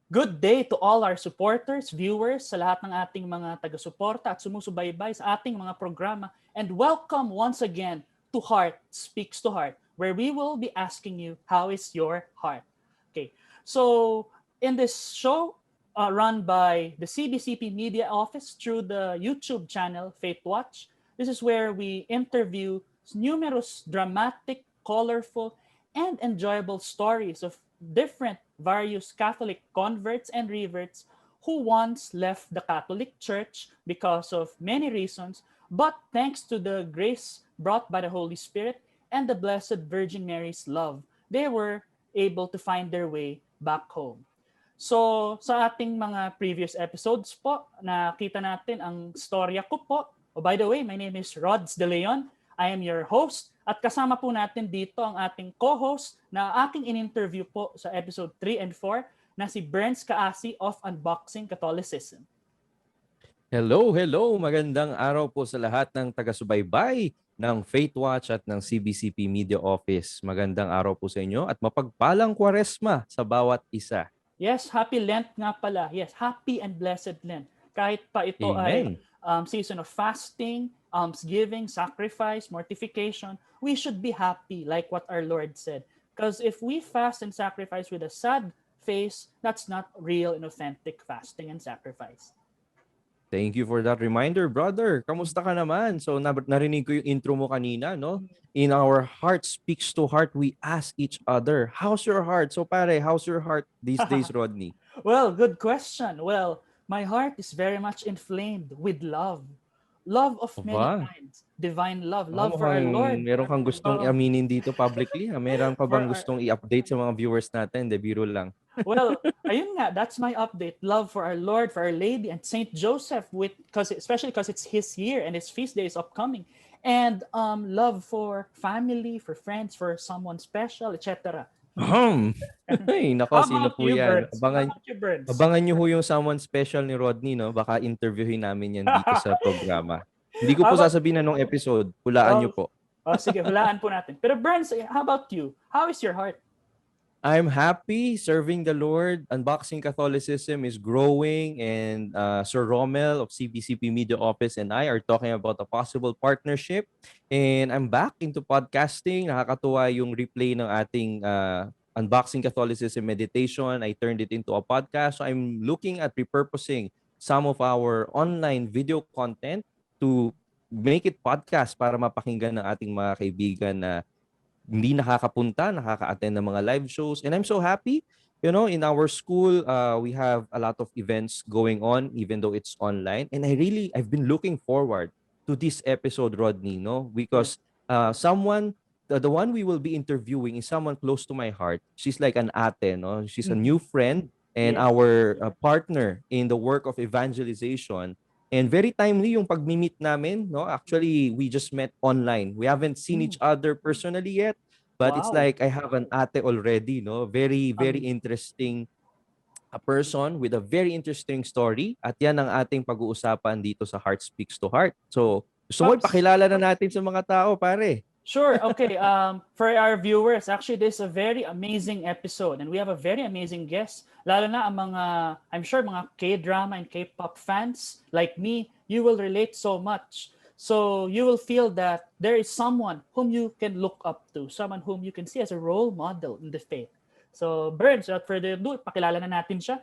Good day to all our supporters, viewers, sa lahat ng ating mga taga-suporta at sumusubaybay sa ating mga programa. And welcome once again to Heart Speaks to Heart, where we will be asking you, how is your heart? Okay, so in this show, run by the CBCP Media Office through the YouTube channel Faith Watch, this is where we interview numerous dramatic, colorful, and enjoyable stories of different various Catholic converts and reverts who once left the Catholic Church because of many reasons, but thanks to the grace brought by the Holy Spirit and the Blessed Virgin Mary's love, they were able to find their way back home. So, sa ating mga previous episodes po, nakita natin ang storya ko po. Oh, by the way, my name is Rodz de Leon. I am your host at kasama po natin dito ang ating co-host na aking in-interview po sa episode 3 and 4 na si Bernz of Unboxing Catholicism. Hello, hello! Magandang araw po sa lahat ng taga-subaybay ng Faith Watch at ng CBCP Media Office. Magandang araw po sa inyo at mapagpalang Kwaresma sa bawat isa. Yes, Happy Lent nga pala. Yes, Happy and Blessed Lent. Kahit pa ito Amen. ay season of fasting, almsgiving, sacrifice, mortification, we should be happy like what our Lord said. Because if we fast and sacrifice with a sad face, that's not real and authentic fasting and sacrifice. Thank you for that reminder, brother. Kamusta ka naman? So narinig ko yung intro mo kanina, no? In our Heart Speaks to Heart, we ask each other, how's your heart? So pare, how's your heart these days, Rodney? Well, good question. Well, my heart is very much inflamed with love. Love of many kinds. Divine love. Love for our Lord. Meron kang gustong i-aminin dito publicly? Meron ka bang gustong i-update sa mga viewers natin? De, biro lang. Well, ayun nga, that's my update. Love for our Lord, for Our Lady, and Saint Joseph, especially because it's his year and his feast day is upcoming. And love for family, for friends, for someone special, etc. Ay, nako, sino po yan? Abangan nyo ho yung someone special ni Rodney, no? Baka interviewin namin yan dito sa programa. Hindi ko po sasabihin anong episode. Hulaan nyo po. Sige, hulaan po natin. Pero Bernz, how about you? How is your heart? I'm happy serving the Lord. Unboxing Catholicism is growing, and Sir Rommel of CBCP Media Office and I are talking about a possible partnership. And I'm back into podcasting. Nakakatuwa yung replay ng ating Unboxing Catholicism meditation. I turned it into a podcast. So I'm looking at repurposing some of our online video content to make it podcast para mapakinggan ng ating mga kaibigan na hindi nakakapunta, nakaka-attend ng mga live shows. And I'm so happy, you know, in our school, we have a lot of events going on, even though it's online. And I've been looking forward to this episode, Rodney, no? Because the one we will be interviewing is someone close to my heart. She's like an ate, no? She's a new friend and our partner in the work of evangelization. And very timely yung pag-meet namin, no? Actually, we just met online. We haven't seen each other personally yet, but it's like I have an ate already, no? Very, very interesting person with a very interesting story. At yan ang ating pag-uusapan dito sa Heart Speaks to Heart. So, gusto mo ipakilala na natin sa mga tao, pare. Sure. Okay. For our viewers, actually, this is a very amazing episode, and we have a very amazing guest. Lalo na ang mga, I'm sure, mga K-drama and K-pop fans like me, you will relate so much. So you will feel that there is someone whom you can look up to, someone whom you can see as a role model in the faith. So, Bernz, without further ado, pakilala na natin siya.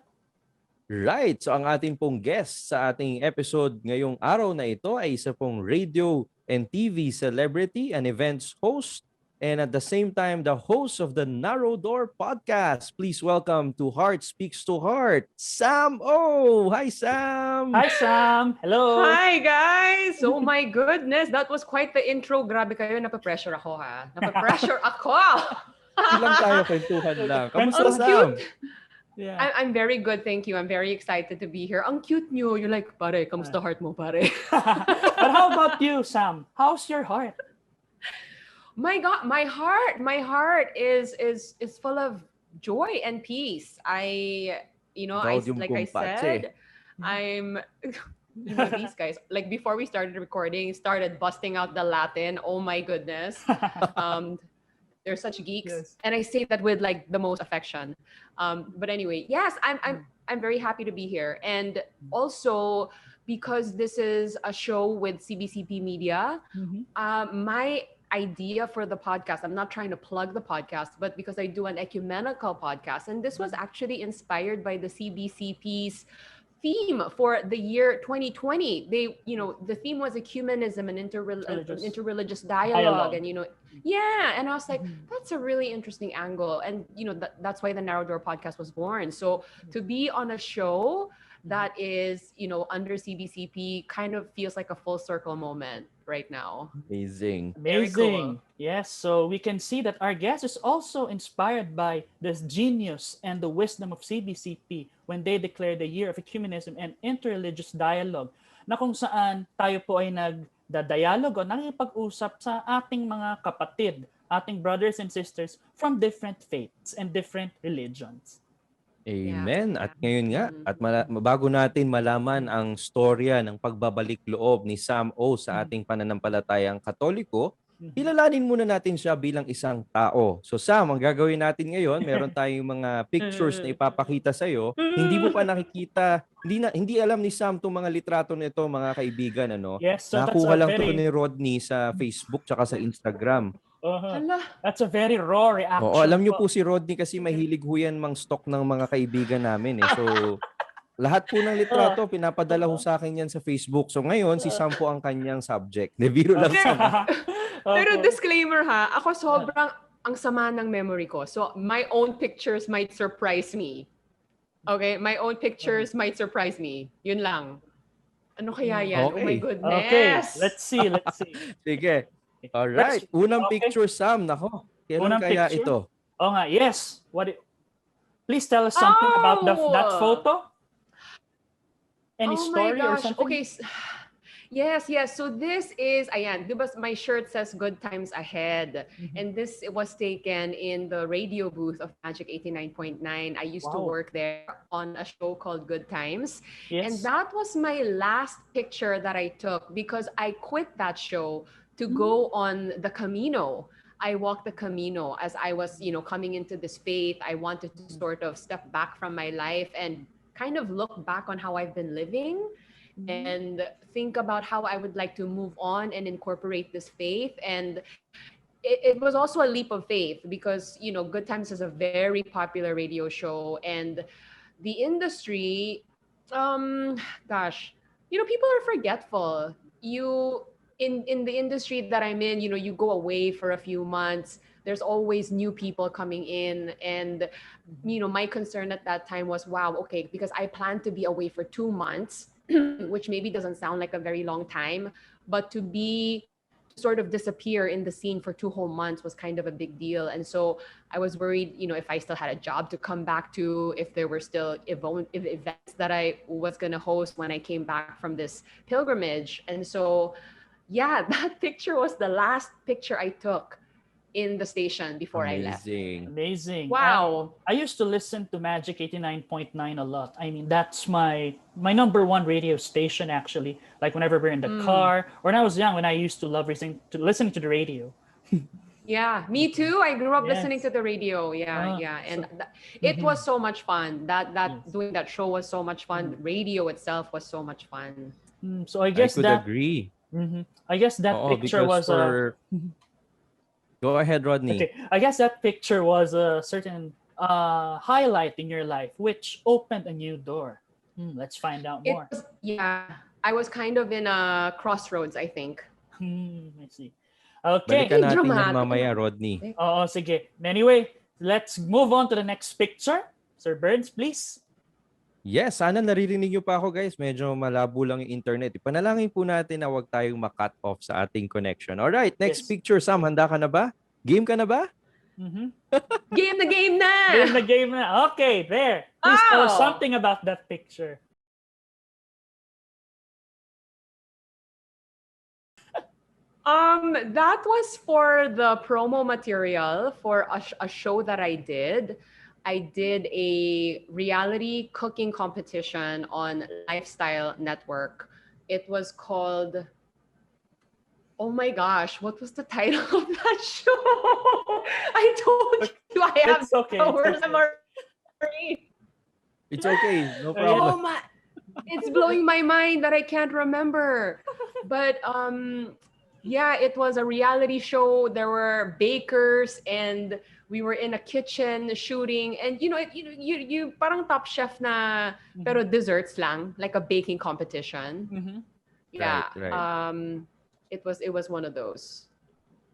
Right. So ang ating pong guest sa ating episode ngayong araw na ito ay isa pong radio and TV celebrity and events host, and at the same time, the host of the Narrow Door podcast. Please welcome to Heart Speaks to Heart, Sam O. Hi, Sam! Hi, Sam! Hello! Hi, guys! Oh my goodness, that was quite the intro. Grabe kayo, napapressure ako ha. Napapressure ako! Ilang tayo, kwentuhan lang. Kamusta, Ang Sam? cute! Yeah. I'm very good, thank you. I'm very excited to be here. Ang cute nyo. You're like, pare, kamusta heart mo, pare? But how about you, Sam? How's your heart? My God, my heart is full of joy and peace. Like I said, I'm these guys, like before we started recording, started busting out the Latin. Oh my goodness. They're such geeks, Yes. and I say that with like the most affection. But anyway, yes, I'm very happy to be here, and also because this is a show with CBCP Media, Mhm. my idea for the podcast, I'm not trying to plug the podcast, but because I do an ecumenical podcast, and this was actually inspired by the CBCP's theme for the year 2020. The theme was ecumenism and Religious interreligious dialogue, dialogue. and yeah, and I was like, Mhm. that's a really interesting angle, and that's why the Narrow Door podcast was born. So to be on a show that is under CBCP kind of feels like a full circle moment right now. Amazing. Very Amazing. cool. Yes, so we can see that our guest is also inspired by this genius and the wisdom of CBCP when they declared the Year of Ecumenism and Interreligious Dialogue, na kung saan tayo po ay nagda-dialogue o nakikipag-usap sa ating mga kapatid, ating brothers and sisters from different faiths and different religions. Yeah. Amen. At ngayon nga, Mhm. at bago natin malaman ang storya ng pagbabalik loob ni Sam O sa ating pananampalatayang Katoliko, kilalanin muna natin siya bilang isang tao. So Sam, ang gagawin natin ngayon, meron tayong mga pictures na ipapakita sa iyo. Hindi mo pa nakikita, hindi alam ni Sam tong mga litrato nito, mga kaibigan, ano. Yes, so that's Nakuha a lang to very ni Rodney sa Facebook tsaka sa Instagram. Hala. that's a very raw reaction. Oo, alam niyo po si Rodney kasi mahilig ho yan mang stock ng mga kaibigan namin eh. So, lahat po ng litrato, pinapadala ho sa akin yan sa Facebook. So ngayon, si Sam po ang kanyang subject. De, biro lang Sam. Pero Okay. disclaimer ha, ako sobrang ang sama ng memory ko. So my own pictures might surprise me. Okay? My own pictures might surprise me. Yun lang. Ano kaya yan? Oh my Okay. goodness. Okay, let's see. Sige. Alright. Unang Okay. picture, Sam. Nako, kailan Unang kaya picture? ito? Oh nga, yes. Please tell us something about that Oh! photo. Any Oh story my or gosh. something? Okay. Yes. So this is, ayan, di ba, my shirt says Good Times Ahead. And this was taken in the radio booth of Magic 89.9. I used to Wow. work there on a show called Good Times. Yes. And that was my last picture that I took because I quit that show to go on the Camino. I walked the Camino as I was, coming into this faith. I wanted to sort of step back from my life and kind of look back on how I've been living and think about how I would like to move on and incorporate this faith. And it was also a leap of faith because, Good Times is a very popular radio show, and the industry, people are forgetful. In the industry that I'm in, you go away for a few months. There's always new people coming in. And, my concern at that time was, wow, okay, because I planned to be away for 2 months, which maybe doesn't sound like a very long time, but to sort of disappear in the scene for 2 whole months was kind of a big deal. And so I was worried, if I still had a job to come back to, if there were still events that I was going to host when I came back from this pilgrimage. And so, yeah, that picture was the last picture I took in the station before I left. Amazing. Wow. I used to listen to Magic 89.9 a lot. I mean, that's my number one radio station, actually. Like whenever we're in the car, or when I was young, when I used to love listening to the radio. Yeah, me too. I grew up Yes. listening to the radio. Yeah. And it was so much fun. Doing that show was so much fun. Radio itself was so much fun. So I guess I could agree. I guess that picture was Go ahead, Rodney. Okay, I guess that picture was a certain highlight in your life, which opened a new door. Let's find out more. I was kind of in a crossroads, I think. I see. Okay. Balikan natin yan mamaya, Rodney. Oo, sige. Anyway, let's move on to the next picture. Sir Bernz, please. Yes, sana naririnig niyo pa ako, guys. Medyo malabo lang yung internet. Ipanalangin po natin na huwag tayong ma-cut off sa ating connection. Alright, next picture. Sam, handa ka na ba? Game ka na ba? Game na! Game na. Okay, there. Please tell us something about that picture. That was for the promo material for a show that I did. I did a reality cooking competition on Lifestyle Network. It was called Oh my gosh, what was the title of that show? I told you I have It's okay. the It's worst okay. memory. It's okay. No Oh, problem. Oh my, it's blowing my mind that I can't remember. But yeah, it was a reality show. There were bakers and we were in a kitchen shooting, and you parang Top Chef na pero desserts lang, like a baking competition. Mm-hmm. Yeah. Right. It was one of those.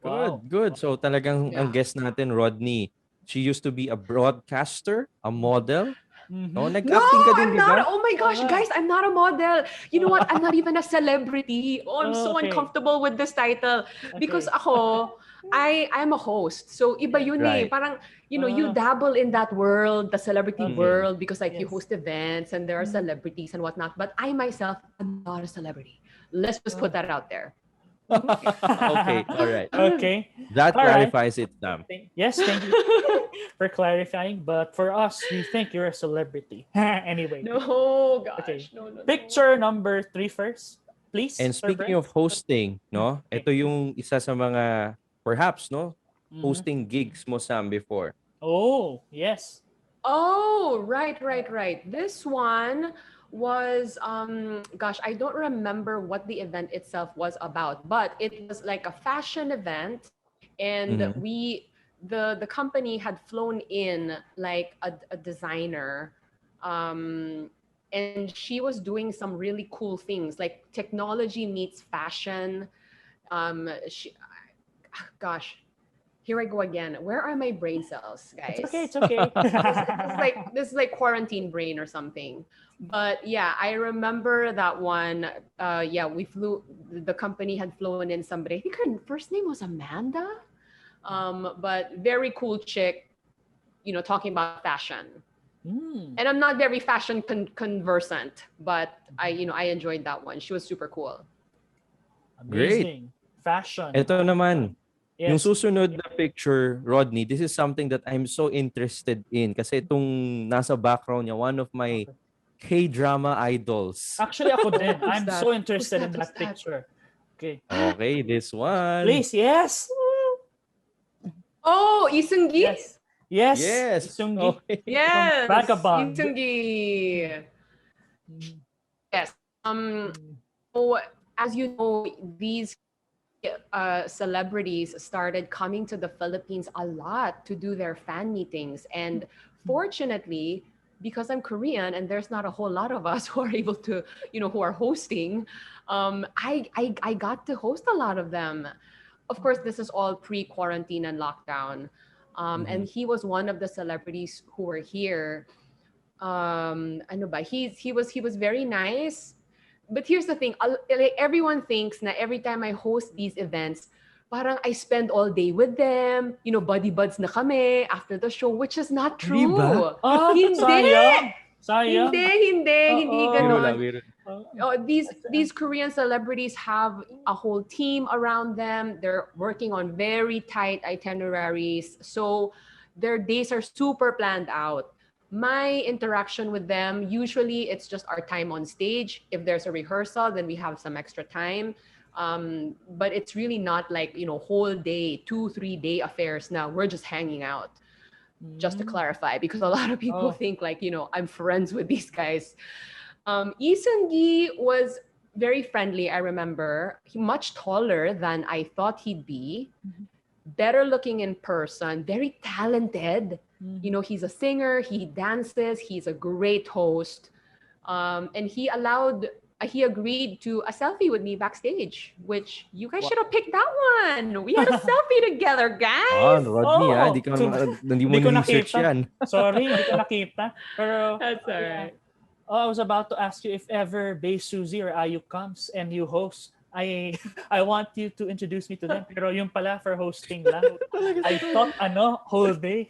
Wow. Good. So talagang ang Yeah. guest natin, Rodney, she used to be a broadcaster, a model. No, Mm-hmm. No, nag-acting ka din, I'm di not. ba? Oh my gosh, guys, I'm not a model. You know what? I'm not even a celebrity. Oh, I'm so Okay. uncomfortable with this title because Okay. I'm a host. So iba yun eh. Right. Parang, you dabble in that world, the celebrity Okay. world, because like you Yes. host events and there are celebrities and whatnot. But I myself, I'm not a celebrity. Let's just put that out there. Okay, all right. Okay. That All right. clarifies it, Sam. Yes, thank you for clarifying. But for us, we think you're a celebrity. Anyway. No, gosh. Okay. No. Picture number 3 first, please. And Sir speaking Bernz. of hosting, no? Okay. Ito yung isa sa mga perhaps, no? Mhm. Hosting gigs mo, Sam, before. Oh, yes. Oh, right. This one was gosh, I don't remember what the event itself was about, but it was like a fashion event, and Mhm. the company had flown in like a designer, and she was doing some really cool things like technology meets fashion. Gosh, here I go again. Where are my brain cells, guys? It's okay. This is like quarantine brain or something. But yeah, I remember that one. Yeah, we flew. The company had flown in somebody. I think her first name was Amanda. But very cool chick. Talking about fashion. Mm, And I'm not very fashion conversant, but I enjoyed that one. She was super cool. amazing. Fashion. Ito naman, yung Yes. susunod na picture, Rodney, this is something that I'm so interested in kasi itong nasa background niya, one of my K-drama idols. Actually, ako din. Who's I'm that? so interested in Who's that that? picture. Okay. Okay, this one. Please, yes. Oh, Isungi? Yes. Yes. Isungi. Okay. Yes. Vagabond. Isungi. Yes. So as you know, these celebrities started coming to the Philippines a lot to do their fan meetings, and fortunately, because I'm Korean and there's not a whole lot of us who are able to, who are hosting, I got to host a lot of them. Of course, this is all pre-quarantine and lockdown, and he was one of the celebrities who were here. Ano ba? He was very nice. But here's the thing, like everyone thinks na every time I host these events, parang I spend all day with them, buddy buds na kami after the show, which is not true. Diba? Hindi. Sayang. Hindi Oo. Biro ganon. lang, biro. These Korean celebrities have a whole team around them. They're working on very tight itineraries. So their days are super planned out. My interaction with them, usually it's just our time on stage. If there's a rehearsal, then we have some extra time. But it's really not like, whole day, 2-3 day affairs now. We're just hanging out. Just to clarify, because a lot of people think like, I'm friends with these guys. Lee Seung-gi was very friendly, I remember. Much taller than I thought he'd be. Better looking in person, very talented. He's a singer, he dances, he's a great host. And he agreed to a selfie with me backstage, which you guys should have picked that one. We had a selfie together, guys. Rodney, Oh, hindi mo hindi ko ni-research nakita. yan. Sorry, hindi ko nakita. Pero, That's all right. I was about to ask you if ever Bay Suzy or Ayu comes and you host. I want you to introduce me to them. Pero yung pala for hosting lang. I thought whole day.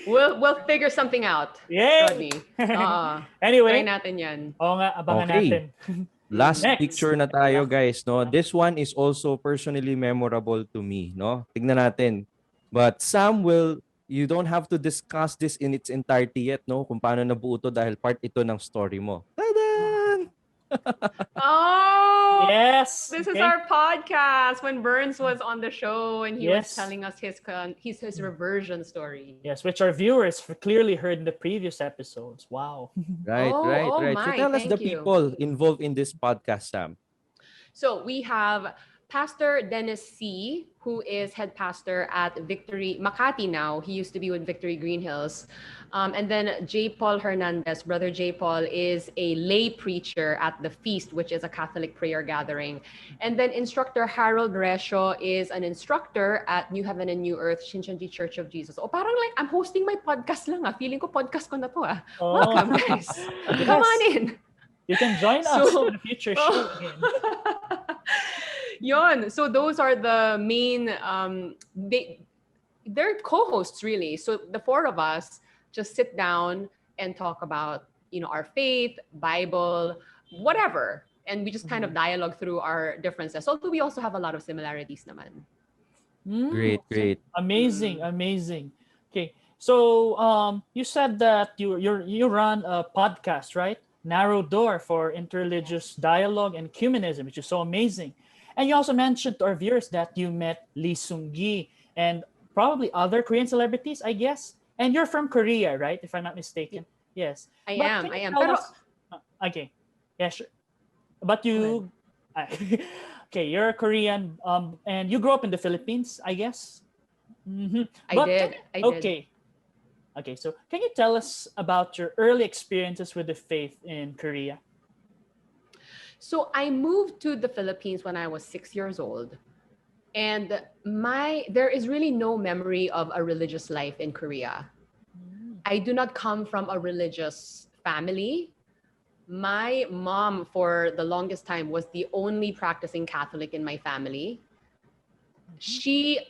We'll figure something out. Yay! Rodney. Try Anyway, natin yan. oo nga, abangan Okay. natin. Last Next. picture na tayo, guys, no. This one is also personally memorable to me, no. Tignan natin. But you don't have to discuss this in its entirety yet, no, kung paano nabuo to dahil part ito ng story mo. Tadan! Oh, Yes. This is okay. our podcast when Bernz was on the show and he was Yes. telling us his reversion story. Yes, which our viewers clearly heard in the previous episodes. Wow. Right, right, Oh right. So my, tell us the thank you. people involved in this podcast, Sam. So we have Pastor Dennis C., who is head pastor at Victory Makati now. He used to be with Victory Green Hills. And then J. Paul Hernandez, Brother J. Paul, is a lay preacher at The Feast, which is a Catholic prayer gathering. And then Instructor Harold Resho is an instructor at New Heaven and New Earth, Shincheonji Church of Jesus. O parang like, I'm hosting my podcast lang ah. Feeling ko podcast ko na to ah. Oh. Welcome, guys. Yes. Come on in. You can join us in the future show again. Yon. So those are the main they're co-hosts really. So the four of us just sit down and talk about, our faith, Bible, whatever. And we just kind of dialogue through our differences. Although we also have a lot of similarities naman. Great, great. Amazing, amazing. Okay. So you said that you run a podcast, right? Narrow Door for Interreligious Dialogue and Ecumenism, which is so amazing. And you also mentioned to our viewers that you met Lee Seung-gi and probably other Korean celebrities, I guess. And you're from Korea, right? If I'm not mistaken. Yes. I But am. can you Pero tell us- okay. Yeah, sure. But you... okay, you're Korean and you grew up in the Philippines, I guess. Mm-hmm. I did. Okay. Okay, so can you tell us about your early experiences with the faith in Korea? So I moved to the Philippines when I was 6 years old. And there is really no memory of a religious life in Korea. I do not come from a religious family. My mom, for the longest time, was the only practicing Catholic in my family. She,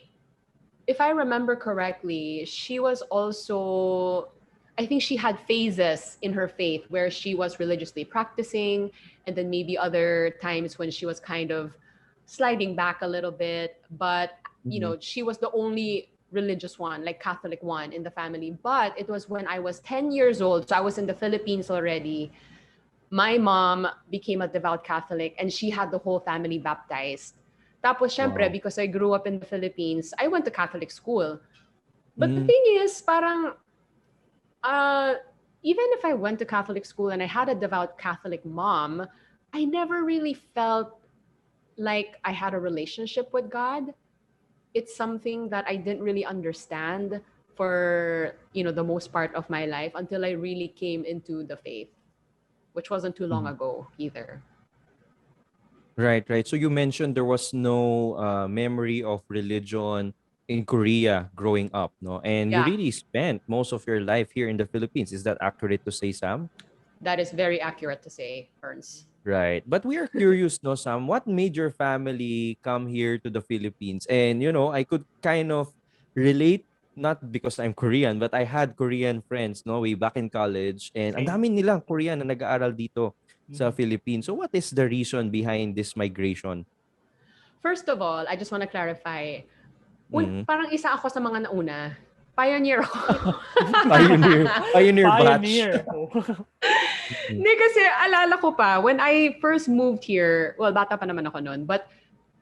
if I remember correctly, she was also, I think she had phases in her faith where she was religiously practicing, and then maybe other times when she was kind of sliding back a little bit. But, she was the only religious one, like Catholic one in the family. But it was when I was 10 years old, so I was in the Philippines already. My mom became a devout Catholic and she had the whole family baptized. Tapos, syempre, because I grew up in the Philippines, I went to Catholic school. But the thing is, parang, even if I went to Catholic school and I had a devout Catholic mom, I never really felt like I had a relationship with God. It's something that I didn't really understand for, the most part of my life until I really came into the faith, which wasn't too long ago either. Right, right. So you mentioned there was no memory of religion in Korea growing up, no? And you Yeah. really spent most of your life here in the Philippines. Is that accurate to say, Sam? That is very accurate to say, Ernst. Right. But we are curious, no, Sam, what made your family come here to the Philippines? And, I could kind of relate, not because I'm Korean, but I had Korean friends, no, way back in college. And ang Okay. dami nilang Korean na nag-aaral dito sa Philippines. So what is the reason behind this migration? First of all, I just want to clarify. Parang isa ako sa mga nauna. Pioneer ako. Pioneer batch. Pioneer. Hindi kasi alala ko pa, when I first moved here, well, bata pa naman ako noon, but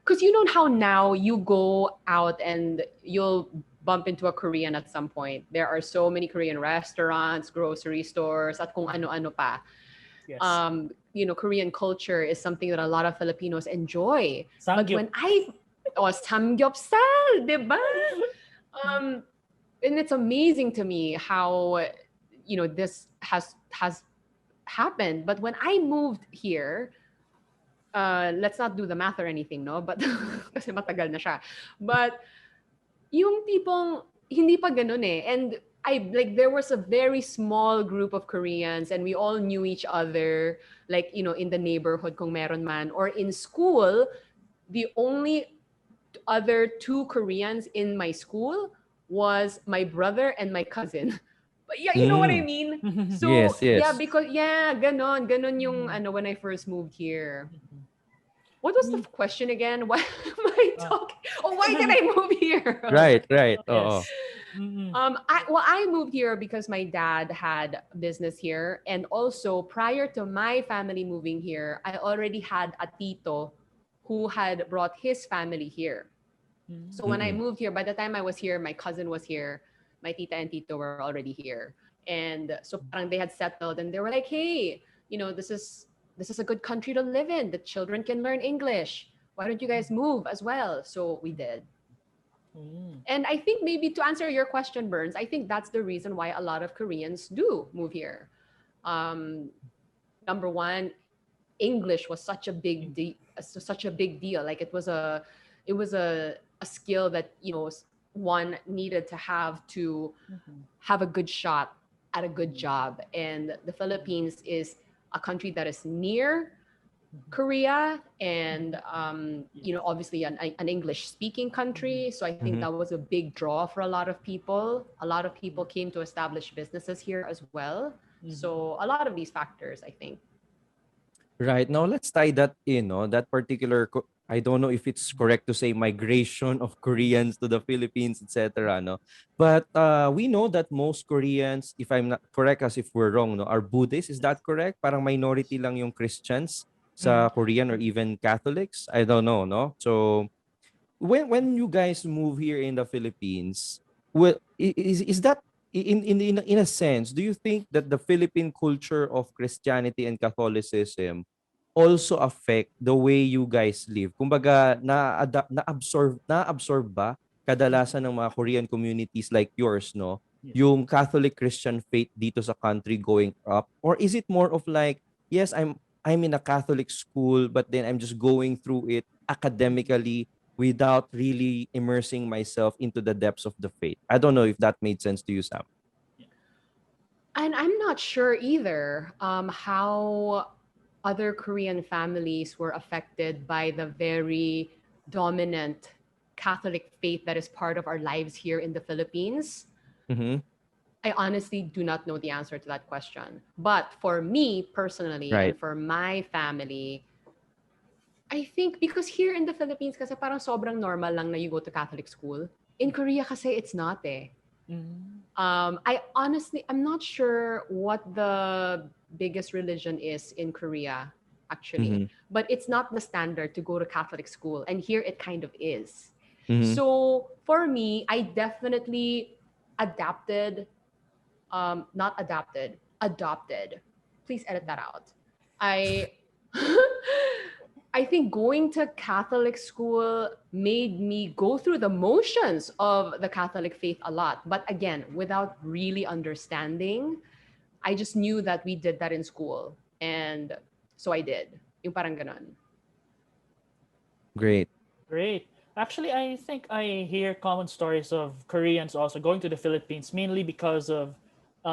because you know how now you go out and you'll bump into a Korean at some point. There are so many Korean restaurants, grocery stores, at kung ano-ano pa. Yes. Korean culture is something that a lot of Filipinos enjoy. But Samgyup. when samgyeopsal, diba? And it's amazing to me how, this has happened. But when I moved here, let's not do the math or anything, no? But kasi matagal na siya. But yung tipong hindi pa ganun eh. And there was a very small group of Koreans and we all knew each other, like, in the neighborhood kung meron man. Or in school, the only other 2 Koreans in my school was my brother and my cousin. But yeah, you know what I mean? So, Yes. yeah, because, ganon yung, when I first moved here. What was the question again? Why am I talking? Oh, why did I move here? Right. Yes. Mm-mm. I moved here because my dad had business here, and also prior to my family moving here, I already had a tito who had brought his family here. Mm. So when I moved here, by the time I was here, my cousin was here, my tita and tito were already here, and so parang they had settled, and they were like, "Hey, this is a good country to live in. The children can learn English. Why don't you guys move as well?" So we did. Mm. And I think maybe to answer your question, Burns, I think that's the reason why a lot of Koreans do move here. Um, Number one, English was such a big deal. Like it was a skill that one needed to have to Mhm. have a good shot at a good job. And the Philippines is a country that is near Korea, and obviously an English speaking country. So I think Mhm. that was a big draw for a lot of people. A lot of people came to establish businesses here as well. Mhm. So a lot of these factors, I think. Right. Now let's tie that in, no? That particular I don't know if it's correct to say migration of Koreans to the Philippines, etc. No, but we know that most Koreans, if I'm not correct, as if we're wrong, no, are Buddhists. Is that correct? Parang minority lang yung Christians Mm. sa Korean or even Catholics. I don't know, no. So when you guys move here in the Philippines, well, is that in a sense, do you think that the Philippine culture of Christianity and Catholicism also affect the way you guys live? Kumbaga, na-absorb ba kadalasan ng mga Korean communities like yours, no? Yes. Yung Catholic Christian faith dito sa country going up? Or is it more of like, yes, I'm in a Catholic school, but then I'm just going through it academically without really immersing myself into the depths of the faith? I don't know if that made sense to you, Sam. And I'm not sure either how other Korean families were affected by the very dominant Catholic faith that is part of our lives here in the Philippines. Mm-hmm. I honestly do not know the answer to that question. But for me personally and Right. for my family, I think because here in the Philippines kasi parang sobrang normal lang na you go to Catholic school. In Korea kasi it's not eh. Mm. I'm not sure what the biggest religion is in Korea, actually, Mm-hmm. but it's not the standard to go to Catholic school, and here it kind of is. Mm-hmm. So for me, I definitely adapted, not adapted, adopted. Please edit that out. I I think going to Catholic school made me go through the motions of the Catholic faith a lot. But again, without really understanding, I just knew that we did that in school. And so I did. Yung parang ganon. Great. Great. Actually, I think I hear common stories of Koreans also going to the Philippines mainly because of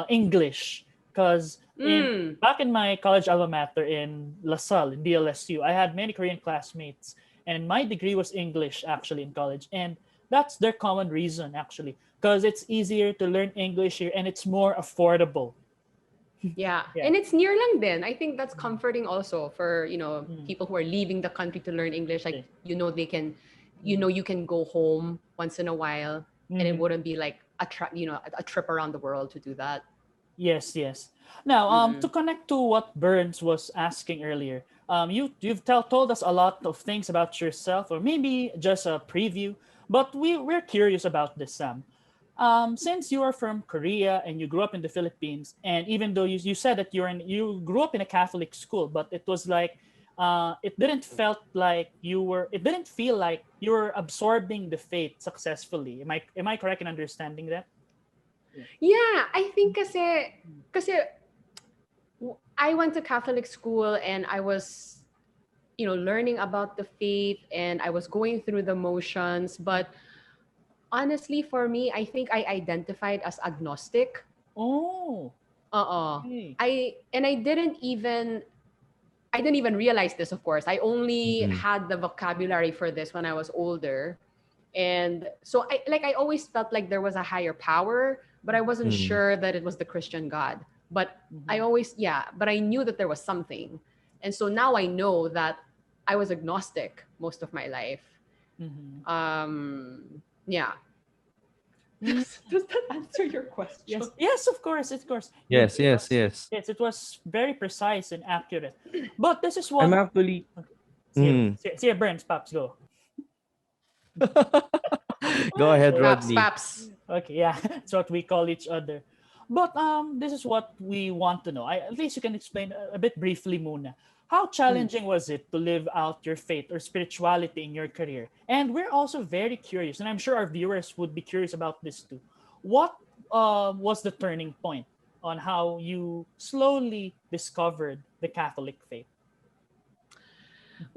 English. Because in Mm. back in my college alma mater in LaSalle, in DLSU, I had many Korean classmates, and my degree was English actually in college, and that's their common reason actually, because it's easier to learn English here and it's more affordable. Yeah. Yeah. And it's near lang din. I think that's comforting also for, Mm. people who are leaving the country to learn English. Like, Okay. they can, you can go home once in a while, and it Mhm. wouldn't be like a trip around the world to do that. Yes, yes. Now, to Mm-mm. connect to what Burns was asking earlier, you've told us a lot of things about yourself, or maybe just a preview. But we're curious about this, Sam. Since you are from Korea and you grew up in the Philippines, and even though you said that you grew up in a Catholic school, but it was like it didn't feel like you were absorbing the faith successfully. Am I correct in understanding that? Yeah, I think kasi I went to Catholic school, and I was, learning about the faith, and I was going through the motions. But honestly, for me, I think I identified as agnostic. Oh, Uh-uh. okay. I didn't even realize this, of course. I only Mm-hmm. had the vocabulary for this when I was older. And so I always felt like there was a higher power, but I wasn't Mm-hmm. sure that it was the Christian God. But Mhm. but I knew that there was something. And so now I know that I was agnostic most of my life. Mhm. Yeah. Does that answer your question? Yes, yes, of course, of course. Yes, It yes, was, yes. yes, it was very precise and accurate. But this is I'm what. actually. See, see, Bernz, Paps, go. Go ahead, Okay. Paps, Rodney. paps. Okay, yeah, that's what we call each other. But this is what we want to know. At least you can explain a bit briefly, Muna. How challenging was it to live out your faith or spirituality in your career? And we're also very curious, and I'm sure our viewers would be curious about this too. What was the turning point on how you slowly discovered the Catholic faith?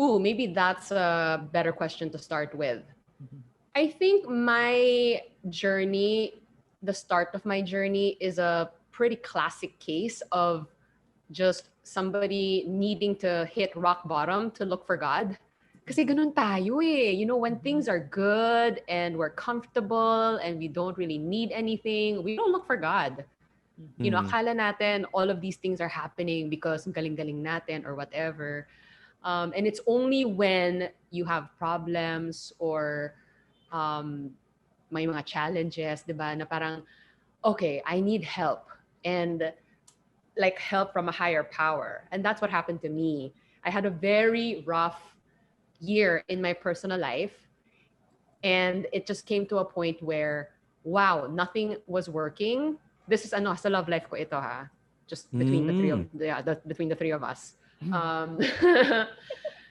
Ooh, maybe that's a better question to start with. Mhm. I think my journey, the start of my journey, is a pretty classic case of just somebody needing to hit rock bottom to look for God. Kasi ganun tayo eh. You know, when things are good and we're comfortable and we don't really need anything, we don't look for God. You know, Mm. akala natin all of these things are happening because galing-galing natin or whatever. And it's only when you have problems or um, may mga challenges, di ba, na parang, okay, I need help. And like help from a higher power. And that's what happened to me. I had a very rough year in my personal life. And it just came to a point where, wow, nothing was working. This is ano, sa love life ko ito ha. Just between the three of, between the three of us. Um,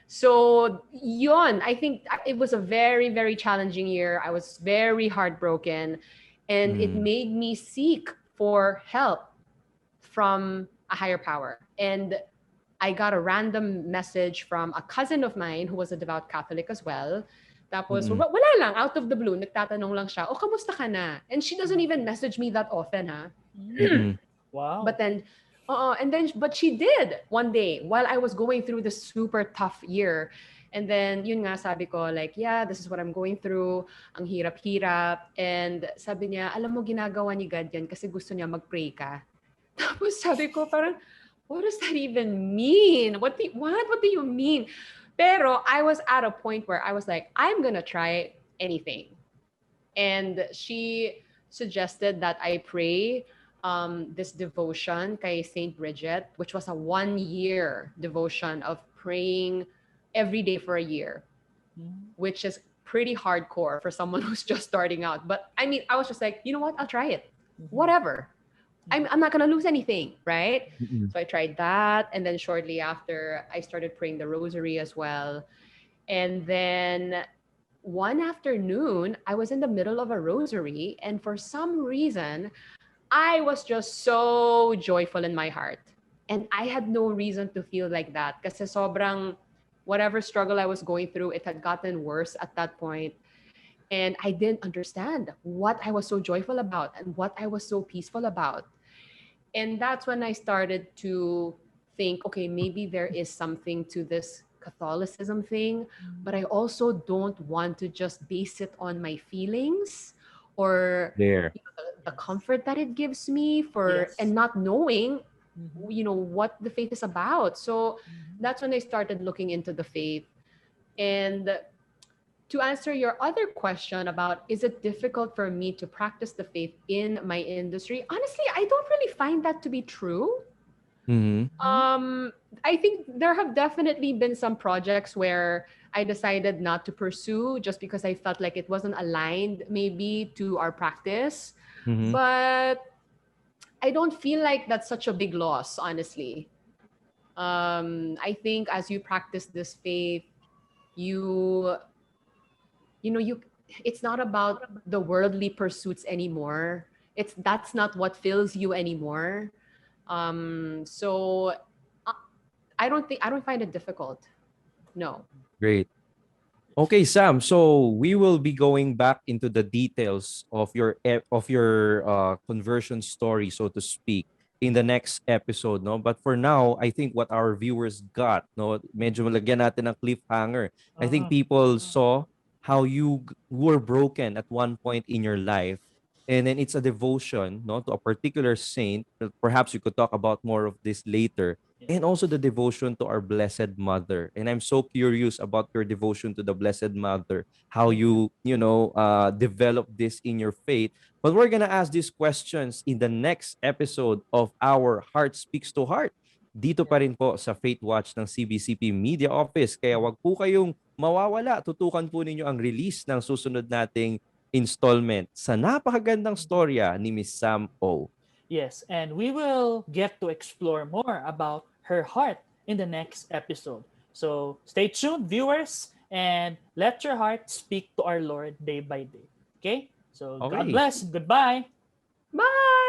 so yon, I think it was a very, very challenging year. I was very heartbroken, and it made me seek for help from a higher power. And I got a random message from a cousin of mine who was a devout Catholic as well. Tapos, wala lang, out of the blue, nagtatanong lang siya, oh, kamusta ka na? And she doesn't even message me that often, ha? Wow. But then, but she did one day while I was going through this super tough year. And then, yun nga, sabi ko, like, yeah, this is what I'm going through. Ang hirap-hirap. And sabi niya, alam mo, ginagawa ni God yan kasi gusto niya mag-pray ka. Tapos sabi ko, parang, what does that even mean? What do you mean? Pero I was at a point where I was like, I'm gonna try anything. And she suggested that I pray this devotion kay Saint Bridget, which was a 1-year devotion of praying every day for a year, which is pretty hardcore for someone who's just starting out. But I mean, I was just like, you know what? I'll try it. Whatever. I'm not gonna lose anything, right? So I tried that, and then shortly after, I started praying the rosary as well. And then one afternoon, I was in the middle of a rosary, and for some reason, I was just so joyful in my heart. And I had no reason to feel like that kasi sobrang whatever struggle I was going through, it had gotten worse at that point. And I didn't understand what I was so joyful about and what I was so peaceful about. And that's when I started to think, okay, maybe there is something to this Catholicism thing, but I also don't want to just base it on my feelings or There. the comfort that it gives me and not knowing what the faith is about. So that's when I started looking into the faith. And to answer your other question about, is it difficult for me to practice the faith in my industry? Honestly, I don't really find that to be true. I think there have definitely been some projects where I decided not to pursue just because I felt like it wasn't aligned maybe to our practice. But I don't feel like that's such a big loss, honestly. I think as you practice this faith, you it's not about the worldly pursuits anymore. That's not what fills you anymore. So I don't find it difficult. No. Great. Okay, Sam. So we will be going back into the details of your conversion story, so to speak, in the next episode, no. But for now, I think what our viewers got, no, medyo malagyan natin ng cliffhanger. I think people saw how you were broken at one point in your life, and then it's a devotion, no, to a particular saint. Perhaps we could talk about more of this later. and also the devotion to our Blessed Mother. And I'm so curious about your devotion to the Blessed Mother, how you develop this in your faith. But we're gonna ask these questions in the next episode of our Heart Speaks to Heart. Dito pa rin po sa Faith Watch ng CBCP Media Office. Kaya wag po kayong mawawala. Tutukan po ninyo ang release ng susunod nating installment sa napakagandang storya ni Miss Sam O. Yes, and we will get to explore more about her heart in the next episode. So stay tuned, viewers, and let your heart speak to our Lord day by day. Okay? So God Okay. bless. Goodbye. Bye.